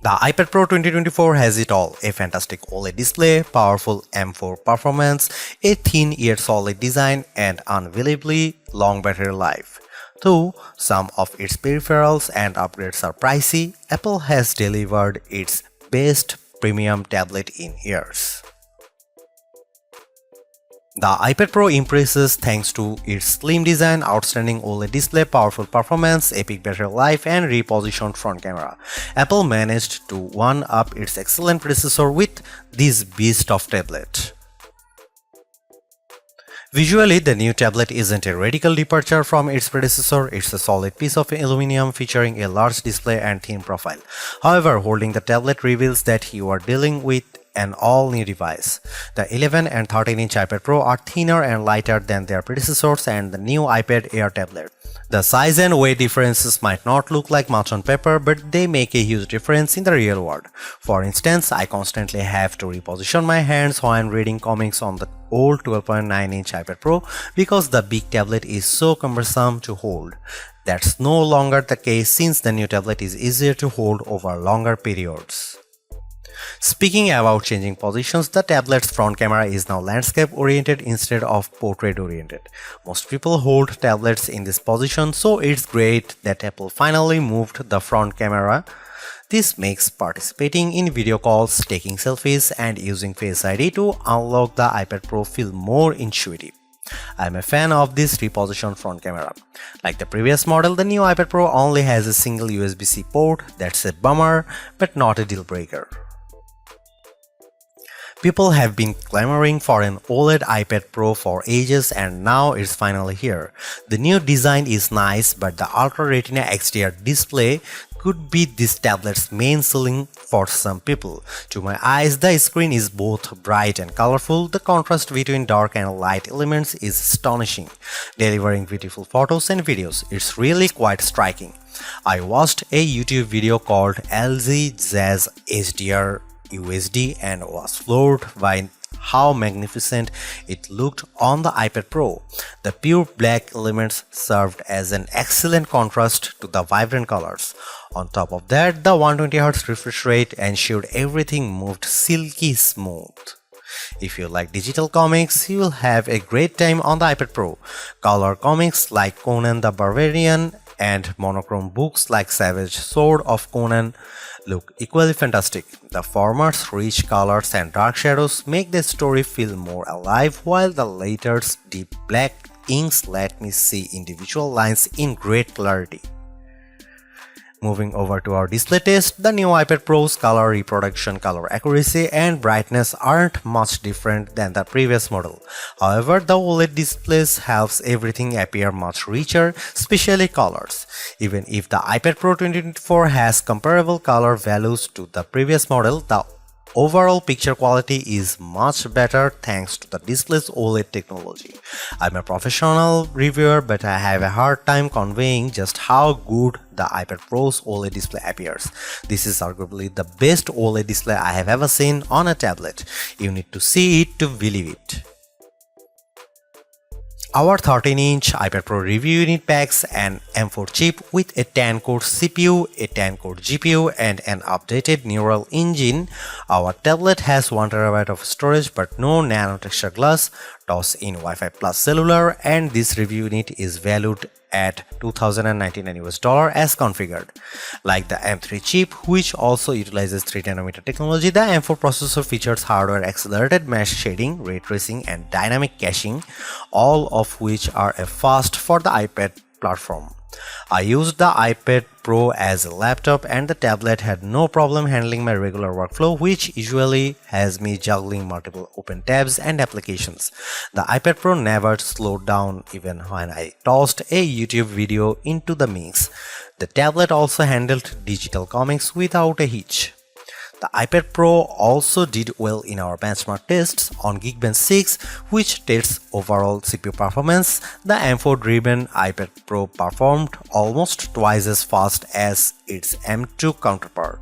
The iPad Pro 2024 has it all: a fantastic OLED display, powerful M4 performance, a thin yet solid design, and unbelievably long battery life. Though some of its peripherals and upgrades are pricey, Apple has delivered its best premium tablet in years. The iPad Pro impresses thanks to its slim design, outstanding OLED display, powerful performance, epic battery life, and repositioned front camera. Apple managed to one-up its excellent predecessor with this beast of tablet. Visually, the new tablet isn't a radical departure from its predecessor. It's a solid piece of aluminum featuring a large display and thin profile. However, holding the tablet reveals that you are dealing with an all-new device. The 11 and 13-inch iPad Pro are thinner and lighter than their predecessors and the new iPad Air tablet. The size and weight differences might not look like much on paper, but they make a huge difference in the real world. For instance, I constantly have to reposition my hands while reading comics on the old 12.9-inch iPad Pro because the big tablet is so cumbersome to hold. That's no longer the case since the new tablet is easier to hold over longer periods. Speaking about changing positions, the tablet's front camera is now landscape-oriented instead of portrait-oriented. Most people hold tablets in this position, so it's great that Apple finally moved the front camera. This makes participating in video calls, taking selfies, and using Face ID to unlock the iPad Pro feel more intuitive. I'm a fan of this repositioned front camera. Like the previous model, the new iPad Pro only has a single USB-C port. That's a bummer, but not a deal breaker. People have been clamoring for an OLED iPad Pro for ages and now it's finally here. The new design is nice, but the Ultra Retina XDR display could be this tablet's main selling for some people. To my eyes, the screen is both bright and colorful. The contrast between dark and light elements is astonishing, delivering beautiful photos and videos. It's really quite striking. I watched a YouTube video called LG Jazz HDR USD and was floored by how magnificent it looked on the iPad Pro. The pure black elements served as an excellent contrast to the vibrant colors. On top of that, the 120Hz refresh rate ensured everything moved silky smooth. If you like digital comics, you will have a great time on the iPad Pro. Color comics like Conan the Barbarian and monochrome books like Savage Sword of Conan look equally fantastic. The former's rich colors and dark shadows make the story feel more alive, while the latter's deep black inks let me see individual lines in great clarity. Moving over to our display test, the new iPad Pro's color reproduction, color accuracy, and brightness aren't much different than the previous model. However, the OLED displays helps everything appear much richer, especially colors. Even if the iPad Pro 2024 has comparable color values to the previous model, the overall picture quality is much better thanks to the display's OLED technology. I'm a professional reviewer, but I have a hard time conveying just how good the iPad Pro's OLED display appears. This is arguably the best OLED display I have ever seen on a tablet. You need to see it to believe it. Our 13-inch iPad Pro review unit packs an M4 chip with a 10-core CPU, a 10-core GPU, and an updated neural engine. Our tablet has 1TB of storage but no nano texture glass, toss-in Wi-Fi plus cellular, and this review unit is valued at $2,099 as configured. Like the M3 chip, which also utilizes 3nm technology, the M4 processor features hardware-accelerated mesh shading, ray tracing, and dynamic caching, all of which are a first for the iPad platform. I used the iPad Pro as a laptop and the tablet had no problem handling my regular workflow, which usually has me juggling multiple open tabs and applications. The iPad Pro never slowed down even when I tossed a YouTube video into the mix. The tablet also handled digital comics without a hitch. The iPad Pro also did well in our benchmark tests on Geekbench 6, which tests overall CPU performance. The M4-driven iPad Pro performed almost twice as fast as its M2 counterpart.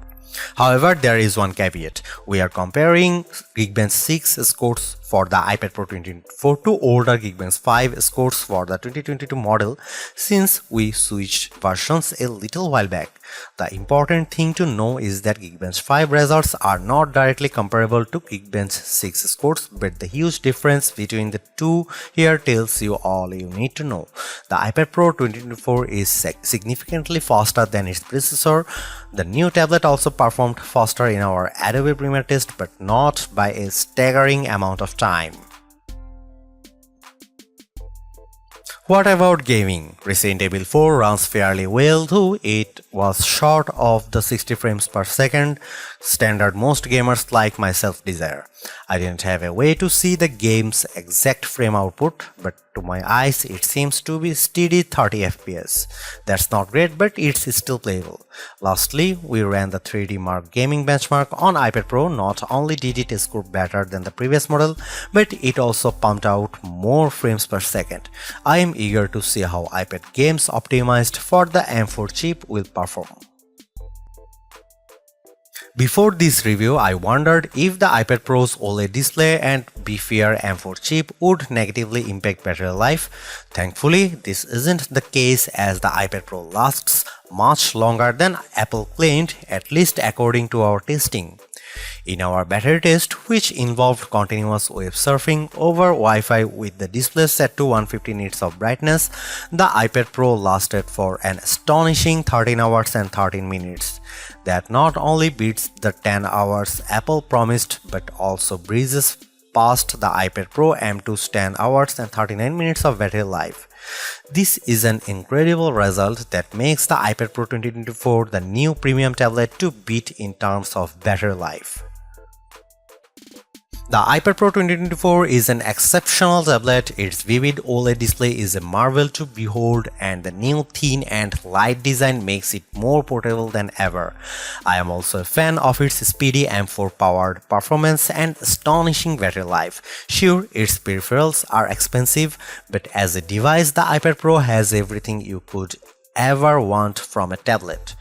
However, there is one caveat. We are comparing Geekbench 6 scores for the iPad Pro 2024 to older Geekbench 5 scores for the 2022 model since we switched versions a little while back. The important thing to know is that Geekbench 5 results are not directly comparable to Geekbench 6 scores, but the huge difference between the two here tells you all you need to know. The iPad Pro 2024 is significantly faster than its predecessor. The new tablet also performed faster in our Adobe Premiere test, but not by a staggering amount of time. What about gaming? Resident Evil 4 runs fairly well, though it was short of the 60 frames per second standard most gamers like myself desire. I didn't have a way to see the game's exact frame output, but to my eyes it seems to be steady 30 FPS. That's not great, but it's still playable. Lastly, we ran the 3D Mark gaming benchmark on iPad Pro. Not only did it score better than the previous model, but it also pumped out more frames per second. I am eager to see how iPad games optimized for the M4 chip will perform. Before this review, I wondered if the iPad Pro's OLED display and beefier M4 chip would negatively impact battery life. Thankfully, this isn't the case as the iPad Pro lasts much longer than Apple claimed, at least according to our testing. In our battery test, which involved continuous web surfing over Wi-Fi with the display set to 150 nits of brightness, the iPad Pro lasted for an astonishing 13 hours and 13 minutes. That not only beats the 10 hours Apple promised, but also breezes past the iPad Pro M2's 10 hours and 39 minutes of battery life. This is an incredible result that makes the iPad Pro 2024 the new premium tablet to beat in terms of battery life. The iPad Pro 2024 is an exceptional tablet. Its vivid OLED display is a marvel to behold, and the new thin and light design makes it more portable than ever. I am also a fan of its speedy M4 powered performance and astonishing battery life. Sure, its peripherals are expensive, but as a device, the iPad Pro has everything you could ever want from a tablet.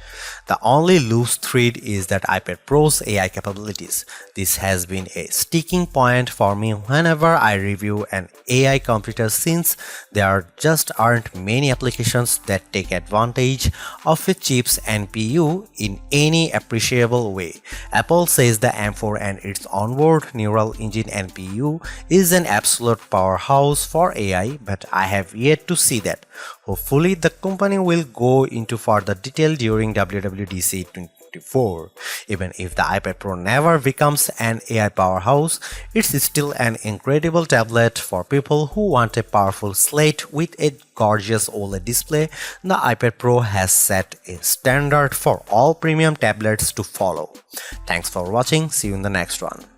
The only loose thread is that iPad Pro's AI capabilities. This has been a sticking point for me whenever I review an AI computer, since there just aren't many applications that take advantage of a chip's NPU in any appreciable way. Apple says the M4 and its onboard neural engine NPU is an absolute powerhouse for AI, but I have yet to see that. Hopefully, the company will go into further detail during WWDC 2024. Even if the iPad Pro never becomes an AI powerhouse, it's still an incredible tablet for people who want a powerful slate with a gorgeous OLED display. The iPad Pro has set a standard for all premium tablets to follow. Thanks for watching. See you in the next one.